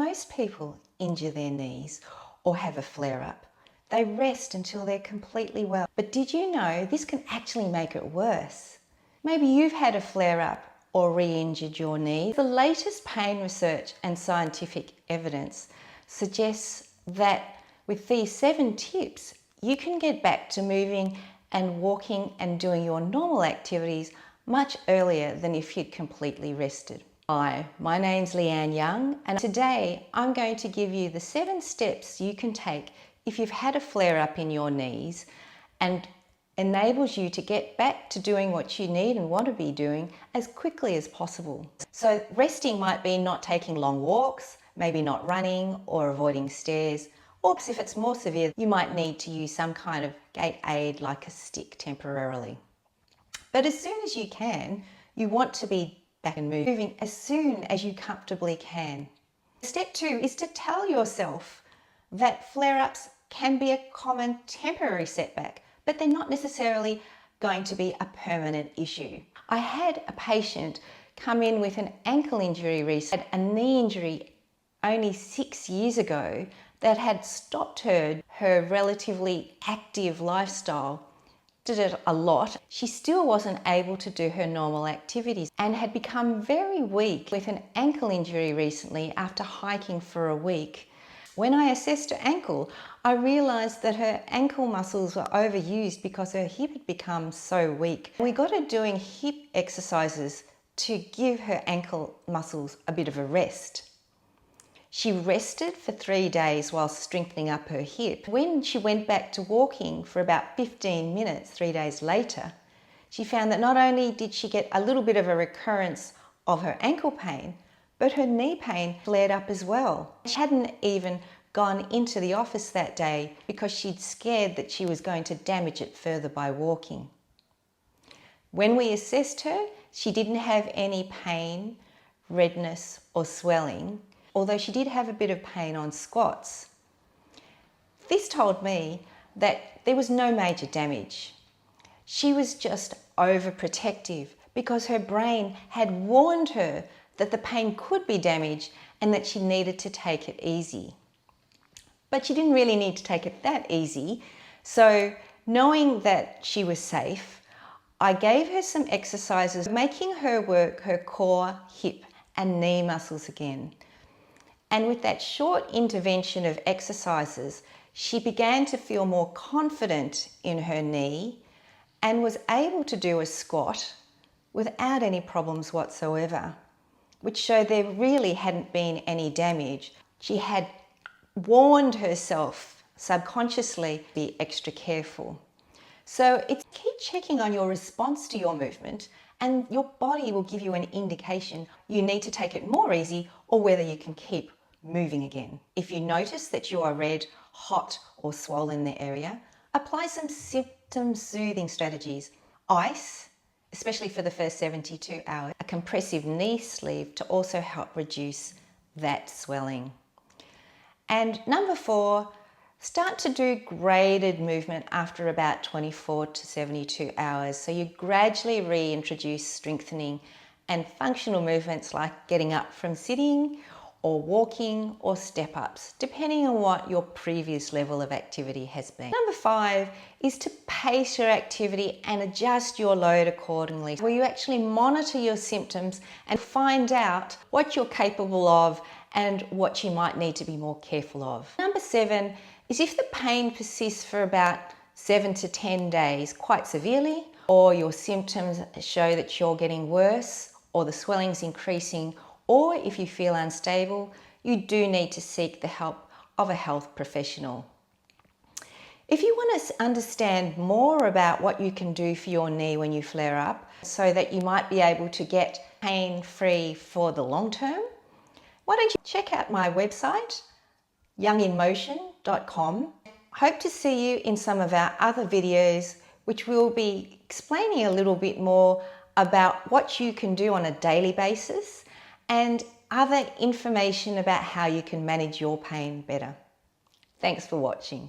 most people injure their knees or have a flare-up, they rest until they're completely well. But did you know this can actually make it worse? Maybe you've had a flare-up or re-injured your knee. The latest pain research and scientific evidence suggests that with these 7 tips, you can get back to moving and walking and doing your normal activities much earlier than if you'd completely rested. Hi, my name's Leanne Yeung, and today I'm going to give you the 7 steps you can take if you've had a flare-up in your knees and enables you to get back to doing what you need and want to be doing as quickly as possible. So resting might be not taking long walks, maybe not running or avoiding stairs, or if it's more severe, you might need to use some kind of gait aid like a stick temporarily. But as soon as you can, you want to be back and moving as soon as you comfortably can. Step 2 is to tell yourself that flare-ups can be a common temporary setback, but they're not necessarily going to be a permanent issue. I had a patient come in with an ankle injury recently, a knee injury only 6 years ago that had stopped her relatively active lifestyle. Did it a lot. She still wasn't able to do her normal activities and had become very weak with an ankle injury recently after hiking for a week. When I assessed her ankle, I realized that her ankle muscles were overused because her hip had become so weak. We got her doing hip exercises to give her ankle muscles a bit of a rest. She rested for 3 days while strengthening up her hip. When she went back to walking for about 15 minutes 3 days later, she found that not only did she get a little bit of a recurrence of her ankle pain, but her knee pain flared up as well. She hadn't even gone into the office that day because she'd scared that she was going to damage it further by walking. When we assessed her, she didn't have any pain, redness or swelling, although she did have a bit of pain on squats. This told me that there was no major damage. She was just overprotective because her brain had warned her that the pain could be damaged and that she needed to take it easy. But she didn't really need to take it that easy. So knowing that she was safe, I gave her some exercises, making her work her core, hip and knee muscles again. And with that short intervention of exercises, she began to feel more confident in her knee and was able to do a squat without any problems whatsoever, which showed there really hadn't been any damage. She had warned herself subconsciously to be extra careful. So it's keep checking on your response to your movement, and your body will give you an indication you need to take it more easy or whether you can keep moving again. If you notice that you are red, hot or swollen in the area, apply some symptom soothing strategies. Ice, especially for the first 72 hours, a compressive knee sleeve to also help reduce that swelling. And number 4, start to do graded movement after about 24 to 72 hours. So you gradually reintroduce strengthening and functional movements like getting up from sitting or walking or step-ups, depending on what your previous level of activity has been. Number 5 is to pace your activity and adjust your load accordingly, where you actually monitor your symptoms and find out what you're capable of and what you might need to be more careful of. Number 7 is if the pain persists for about 7 to 10 days quite severely, or your symptoms show that you're getting worse or the swelling's increasing, or if you feel unstable, you do need to seek the help of a health professional. If you want to understand more about what you can do for your knee when you flare up so that you might be able to get pain-free for the long term, why don't you check out my website, younginmotion.com. Hope to see you in some of our other videos, which will be explaining a little bit more about what you can do on a daily basis and other information about how you can manage your pain better. Thanks for watching.